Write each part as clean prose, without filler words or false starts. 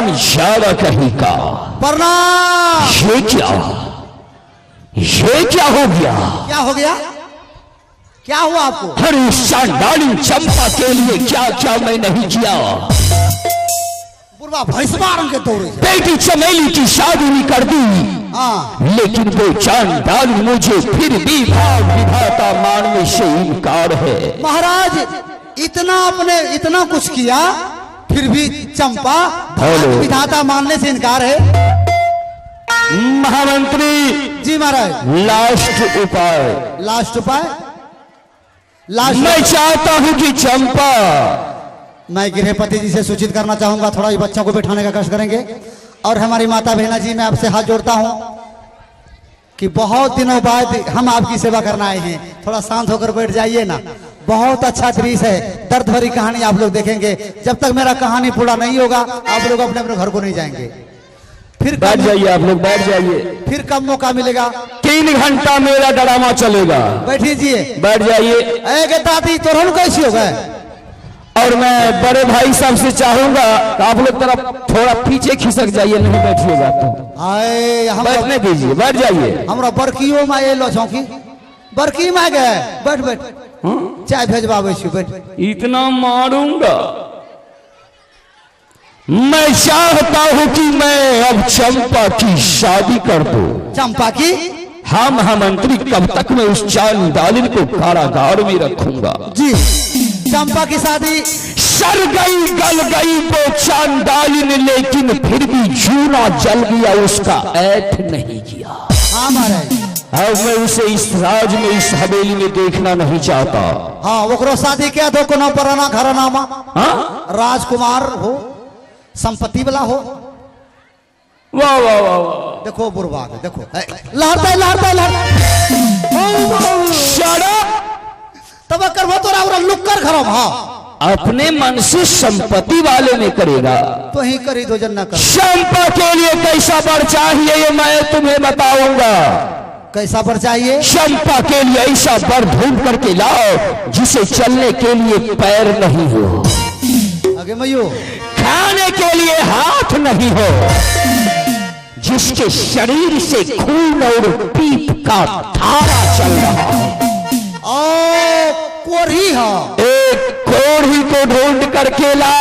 प्रणाम ज्यादा कहीं का। प्रणाम। ये क्या हो गया? क्या हो गया? क्या हुआ आपको? अरे चांडाली चंपा के लिए क्या क्या मैं नहीं किया। बुढ़वा भैंस मारन के दौड़े। बेटी चमेली की शादी नहीं कर दी, लेकिन वो चांडाली मुझे फिर भी भाव विधाता मानने से इनकार है। महाराज इतना आपने इतना कुछ किया फिर भी चंपा विधाता मानने से इनकार है। महामंत्री जी महाराज। लास्ट उपाय। लास्ट उपाय? मैं चाहता हूं कि चंपा, मैं गृहपति जी से सूचित करना चाहूंगा, थोड़ा ये बच्चों को बिठाने का कष्ट करेंगे। और हमारी माता बहना जी, मैं आपसे हाथ जोड़ता हूं कि बहुत दिनों बाद हम आपकी सेवा करना आए हैं, थोड़ा शांत होकर बैठ जाइए ना। बहुत अच्छा दृश्य है, दर्द भरी कहानी आप लोग देखेंगे। जब तक मेरा कहानी पूरा नहीं होगा आप लोग अपने अपने घर को नहीं जाएंगे। फिर बैठ जाइए, आप लोग बैठ जाइए। फिर कब मौका मिलेगा? 3 घंटा मेरा ड्रामा चलेगा। बैठिए, बैठ जाइए। दादी तोरण कैसी हो गए? और मैं बड़े भाई साहब से चाहूंगा कि आप लोग तरफ थोड़ा पीछे खिसक जाइए, नहीं बैठिएगा तो। आए हम बैठने दीजिए, बैठ जाइए। हमरा बरकियो में ये लो चौकी बरकी में गए। बैठ बैठ, चाय भेजवावे छी, बैठ। इतना मारूंगा। मैं चाहता हूं कि मैं अब चंपा की शादी कर दूं। चंपा की? हाँ महामंत्री, कब तक मैं उस चांडालिन को कारागार में रखूंगा? जी, चंपा की शादी। सर गई गल गई वो चांडालिन, लेकिन फिर भी जूना जल गया, उसका ऐठ नहीं किया। हाँ महाराज। अब मैं उसे इस राज में, इस हवेली में देखना नहीं चाहता। हाँ, वो शादी क्या दो को पराना घरानामा। हाँ? राजकुमार हो, संपत्ति वाला हो। वाह वाह वाह वाह। देखो बुरबा, देखो लहरता लहरता तब करबो तोरा लुक्कर खराब। हाँ, अपने मन से संपत्ति वाले में करेगा तो ही करी दो जन्ना कर। चंपा के लिए कैसा बर चाहिए ये मैं तुम्हें बताऊंगा। कैसा बर चाहिए? चंपा के लिए ऐसा बर ढूंढ करके लाओ जिसे चलने के लिए पैर नहीं हो, आगे मयो खाने के लिए हाथ नहीं हो, जिसके शरीर से खून और पीप का धारा चल रहा हो। कोढ़ी है। एक कोढ़ी को ढूंढ करके ला।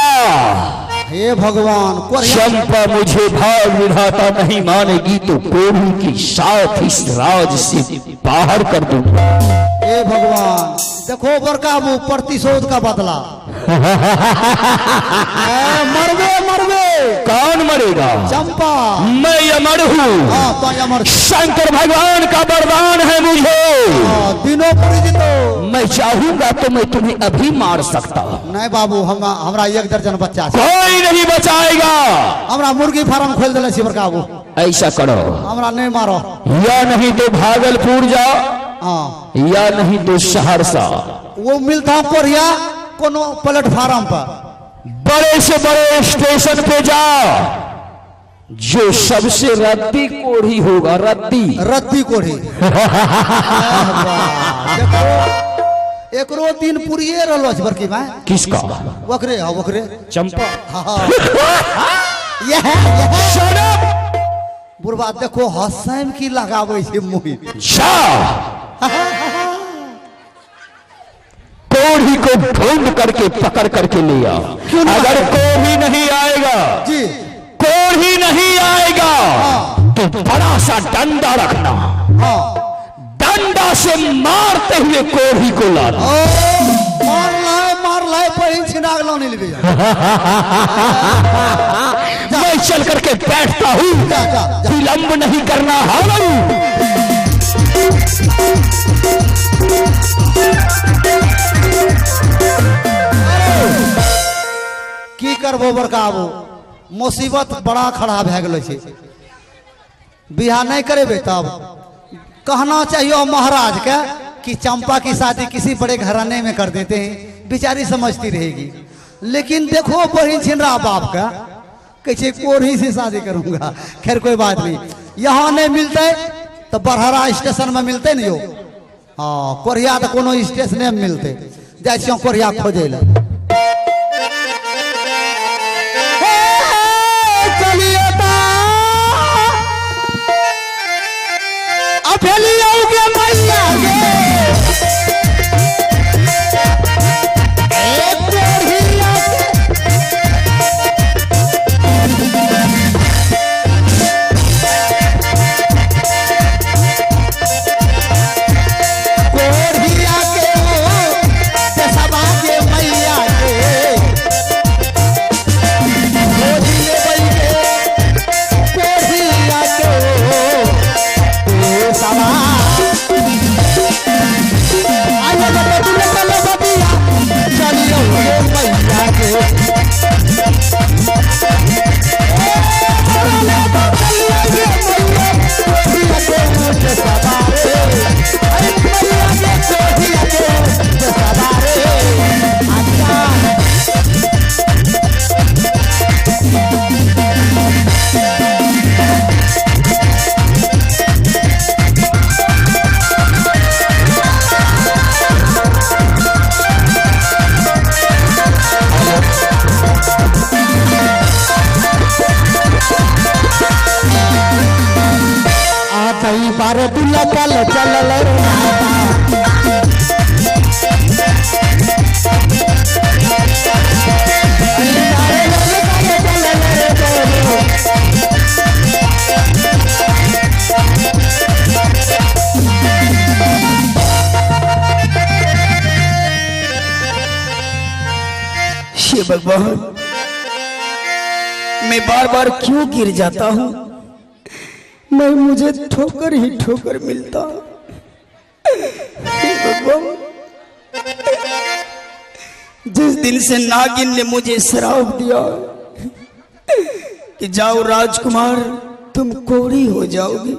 हे भगवान, चंपा मुझे भाव विधाता नहीं मानेगी तो कोढ़ी के साथ इस राज से बाहर कर दूंगा। हे भगवान, देखो बरकाबू प्रतिशोध का बदला। मरवे मरवे। कौन मरेगा? चंपा। मैं अमर हूँ। हाँ, तो अमर। शंकर भगवान का वरदान है मुझे। दिनों तो मैं चाहूंगा तो मैं तुम्हें अभी मार सकता हूँ। नहीं बाबू, हमरा 1 दर्जन बच्चा कोई नहीं बचाएगा। हमरा मुर्गी फार्म खोल दिले छी बरकाबू। ऐसा करो, हमरा नहीं मारो। या नहीं तो भागलपुर जाओ, हाँ, या नहीं तो सहरसा। वो मिलता कोरिया कोनो प्लेटफार्म पर, बड़े से बड़े स्टेशन पे जाओ, जो सबसे रद्दी कोढ़ी होगा, रद्दी कोढ़ी। एकरो दिन पुरिये रहलो छ बरकी में। किसका? वकरे हाँ, वकरे चंपा। बुरबा देखो हसैम की लगावे छे मुही। कोढ़ी को ढूंढ करके पकड़ करके ले आओ। अगर कोढ़ी नहीं आएगा जी, कोढ़ी नहीं आएगा तो बड़ा सा डंडा रखना। हाँ, डंडा से मारते हुए कोढ़ी को लाना। मार लाए पहिन छिनाग लाने ले। मैं चल करके बैठता हूँ, विलंब नहीं करना। हालो की करबो बरकाबू, मुसीबत बड़ा खड़ा भए गेलो छे। बियाह नहीं करेबे तब कहना चाहिए महाराज के कि चंपा की शादी किसी बड़े घराने में कर देते हैं, बेचारी समझती रहेगी। लेकिन देखो बहन छिनरा बाप का कैसे कोढ़ी से शादी करूंगा। खैर कोई बात नहीं, यहाँ नहीं मिलते तो बरहरा स्टेशन में मिलते नहीं हो। हाँ, कोढ़िया तो कोनो स्टेशन में मिलते, जाए कोढ़िया खोजे ला। चलियोगे मैया गे बारे दुल्ला कल चल हे भगवान, मैं बार बार क्यों गिर जाता हूँ? मैं मुझे ठोकर ही ठोकर मिलता। हे भगवान, जिस दिन से नागिन ने मुझे श्राप दिया कि जाओ राजकुमार, तुम कोढ़ी हो जाओगे,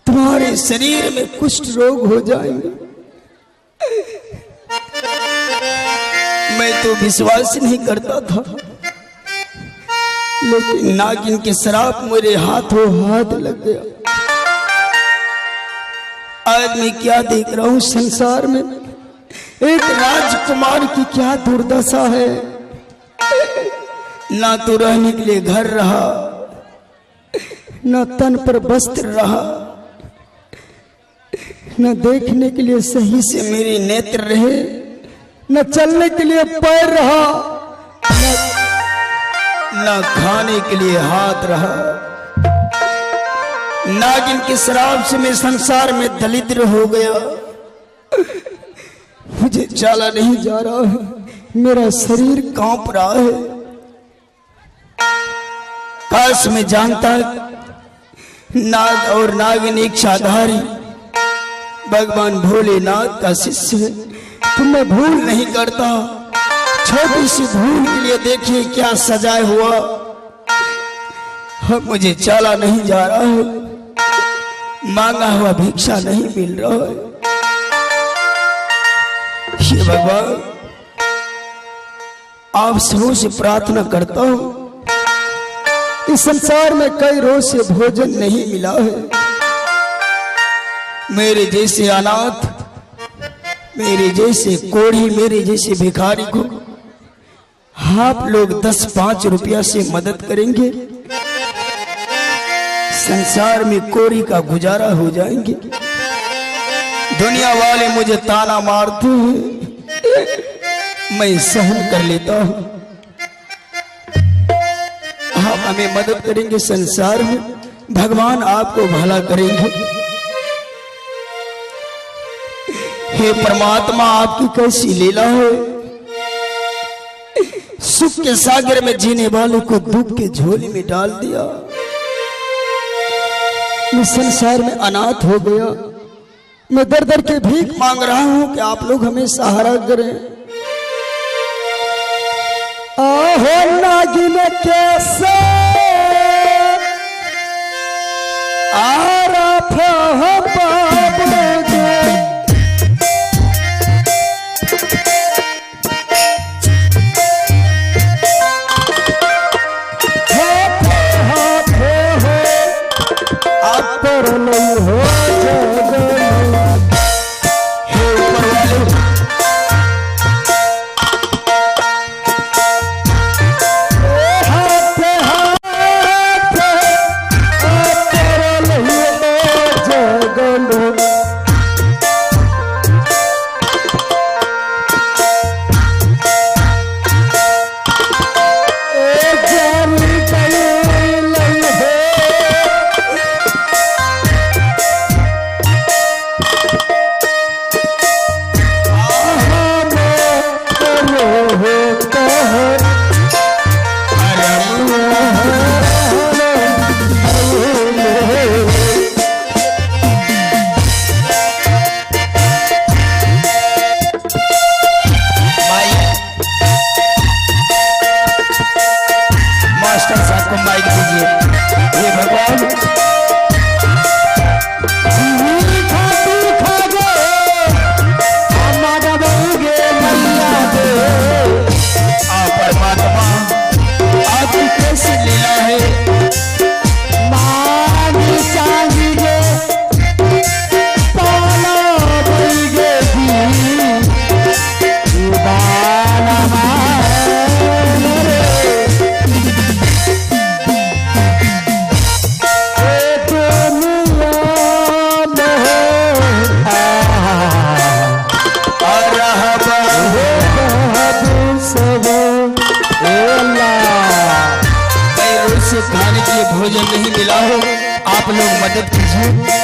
तुम्हारे शरीर में कुष्ठ रोग हो जाएंगे, मैं तो विश्वास नहीं करता था। लेकिन नागिन के श्राप मेरे हाथों हाथ लग गया। आज मैं क्या देख रहा हूं संसार में, एक राजकुमार की क्या दुर्दशा है। ना तो रहने के लिए घर रहा, न तन पर वस्त्र रहा, न देखने के लिए सही से मेरे नेत्र रहे, न चलने के लिए पैर रहा, न खाने के लिए हाथ रहा। नागिन के श्राप से मैं संसार में दरिद्र हो गया। मुझे चला नहीं जा रहा है, मेरा शरीर कांप रहा है। काश मैं जानता नाग और नागिन इच्छाधारी भगवान भोलेनाथ का शिष्य है तो मैं भूल नहीं करता। छोटी सी भूल के लिए देखिए क्या सजाए हुआ। अब मुझे चला नहीं जा रहा है, मांगा हुआ भिक्षा नहीं मिल रहा है। हे भगवान, आप सबों से प्रार्थना करता हूं, इस संसार में कई रोज से भोजन नहीं मिला है। मेरे जैसे अनाथ, मेरे जैसे कोढ़ी, मेरे जैसे भिखारी को आप लोग 10-5 रुपया से मदद करेंगे, संसार में कोढ़ी का गुजारा हो जाएंगे। दुनिया वाले मुझे ताना मारते हैं, मैं सहन कर लेता हूं। आप हमें मदद करेंगे, संसार में भगवान आपको भला करेंगे। हे परमात्मा, आपकी कैसी लीला है। सुख के सागर में जीने वालों को दुख के झोले में डाल दिया। मैं संसार में अनाथ हो गया। मैं दर दर के भीख मांग रहा हूं कि आप लोग हमें सहारा करें। आहो नागिन कैसे आरफ खाने के लिए भोजन नहीं मिला हो, आप लोग मदद कीजिए।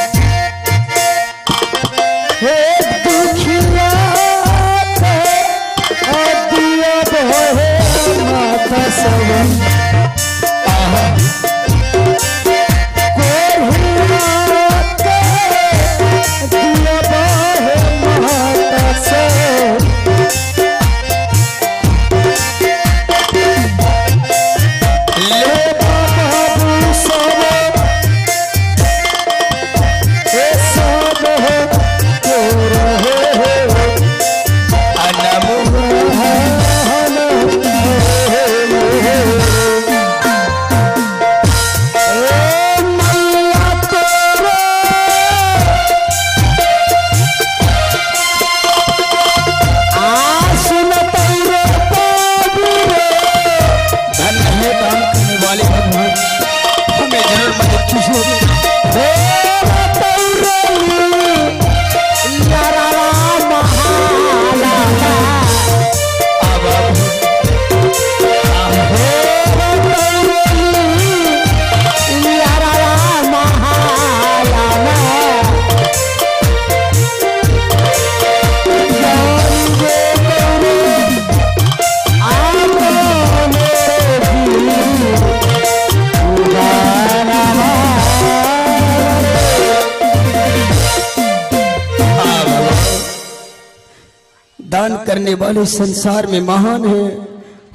दान करने वाले संसार में महान है,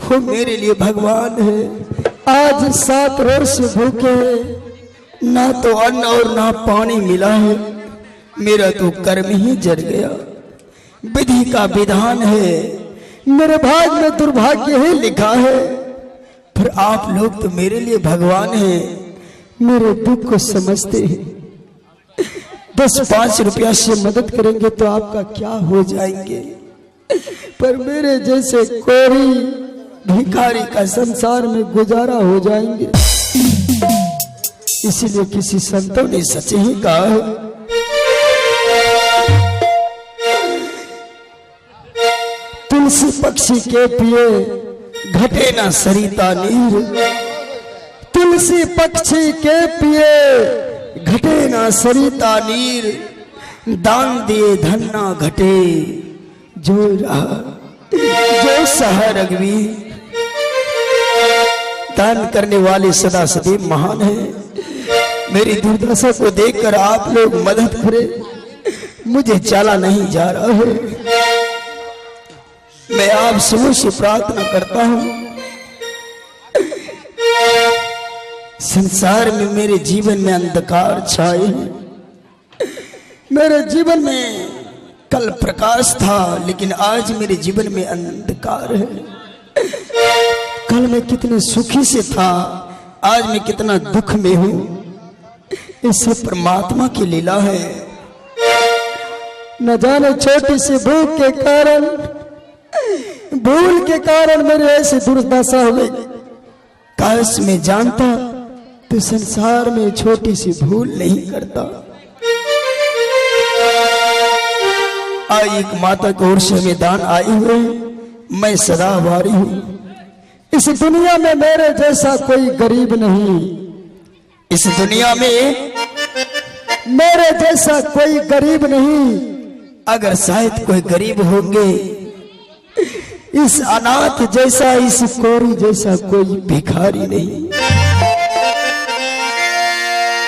वो मेरे लिए भगवान है। आज 7 वर्ष भूखे, ना तो अन्न और ना पानी मिला है, मेरा तो कर्म ही जर गया। विधि का विधान है, मेरे भाग में दुर्भाग्य ही लिखा है, पर आप लोग तो मेरे लिए भगवान हैं, मेरे दुख को समझते हैं। 10-5 रुपया से मदद करेंगे तो आपका क्या हो जाएंगे, पर मेरे जैसे कोरी भिखारी का संसार में गुजारा हो जाएंगे। इसलिए किसी संतों ने सच ही कहा है, तुलसी पक्षी के पिए घटे ना सरिता नीर, तुलसी पक्षी के पिए घटे ना सरिता नीर, दान दिए धन ना घटे जो रहा जो सहा रघुवीर। दान करने वाले सदा सदैव महान है। मेरी दुर्दशा को देखकर आप लोग मदद करें, मुझे चला नहीं जा रहा है। मैं आप सबों से प्रार्थना करता हूं, संसार में मेरे जीवन में अंधकार छाए हैं। मेरे जीवन में कल प्रकाश था, लेकिन आज मेरे जीवन में अंधकार है। कल मैं कितने सुखी से था, आज मैं कितना दुख में हूं। इससे परमात्मा की लीला है। न जाने छोटी सी भूख के कारण, भूल के कारण मेरे ऐसे दुर्दशा हो गई। काश मैं जानता तो संसार में छोटी सी भूल नहीं करता। आज एक माता की ओर से हमें दान आए हुए, मैं सदा आभारी हूं। इस दुनिया में मेरे जैसा कोई गरीब नहीं, इस दुनिया में मेरे जैसा कोई गरीब नहीं। अगर शायद कोई गरीब होंगे, इस अनाथ जैसा, इस कोरी जैसा कोई भिखारी नहीं।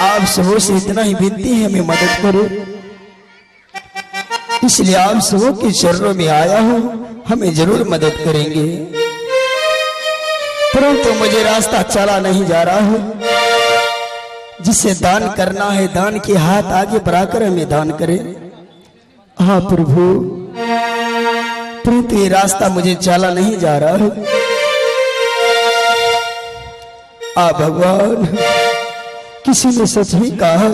आप सबों से इतना ही विनती है, हमें मदद करो। इसलिए आप सबों के चरणों में आया हूं, हमें जरूर मदद करेंगे। परंतु मुझे रास्ता चला नहीं जा रहा है। जिसे दान करना है, दान के हाथ आगे बढ़ाकर हमें दान करें। हाँ प्रभु, परंतु ये रास्ता मुझे चला नहीं जा रहा है। भगवान, किसी ने सच ही कहा है,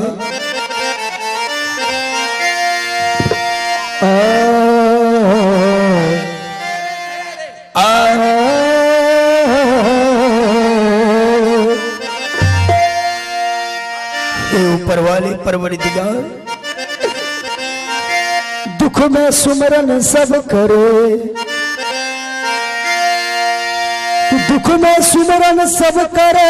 दुख में सुमरन सब करे, दुख में सुमरन सब करे,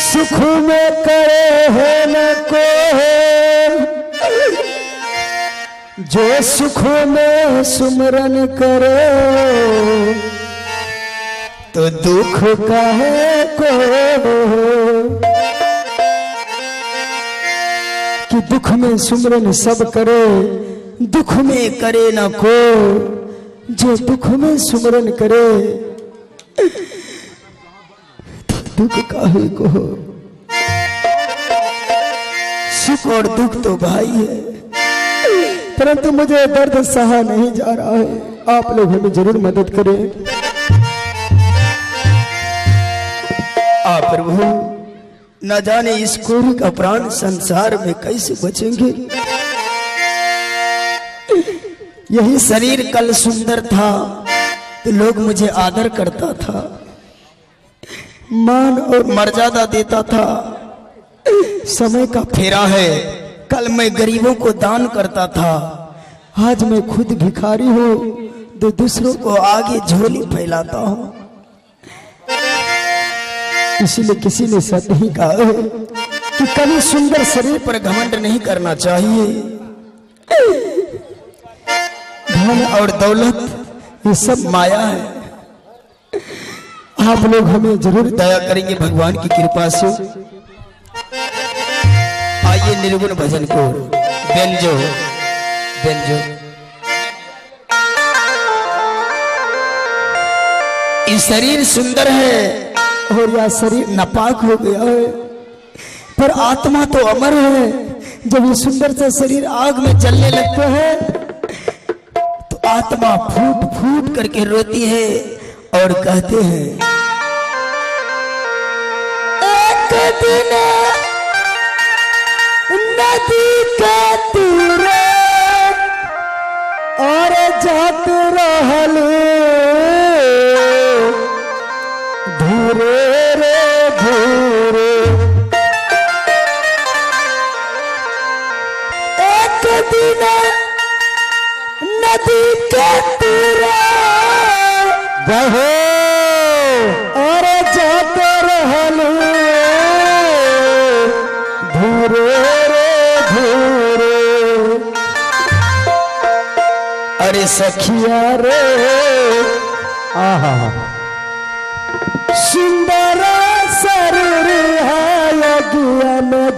सुख में करे है न को। जो सुख में सुमरन करे तो दुख काहे को। कि दुख में सुमरन सब करे, दुख में करे न को। जो दुख में सुमरन करे दुख काहे को। सुख और दुख तो भाई है, परंतु मुझे दर्द सहा नहीं जा रहा है। आप लोग हमें जरूर मदद करें। आप प्रभु न जाने इस कोरी का प्राण संसार में कैसे बचेंगे। यही शरीर कल सुंदर था तो लोग मुझे आदर करता था, मान और मर्यादा देता था। समय का फेरा है, कल मैं गरीबों को दान करता था, आज मैं खुद भिखारी हूँ तो दूसरों को आगे झोली फैलाता हूँ। इसीलिए किसी ने सच नहीं कहा है कि कभी सुंदर शरीर पर घमंड नहीं करना चाहिए। धन और दौलत ये सब माया है। आप लोग हमें जरूर दया करेंगे भगवान की कृपा से। आइए निर्गुण भजन को बेंजो बेंजो। ये शरीर सुंदर है और यह शरीर नापाक हो गया है, पर आत्मा तो अमर है। जब ये सुंदर सा शरीर आग में जलने लगता है तो आत्मा फूट फूट करके रोती है और कहते हैं, एक दिन नदी के तीरे और जात रहल धीरे रे धीरे। एक दिन नदी के तीरे बहो और जात रहल धीरे रे धीरे। अरे सखिया रे आहा सुंदर शरीर है लगिया में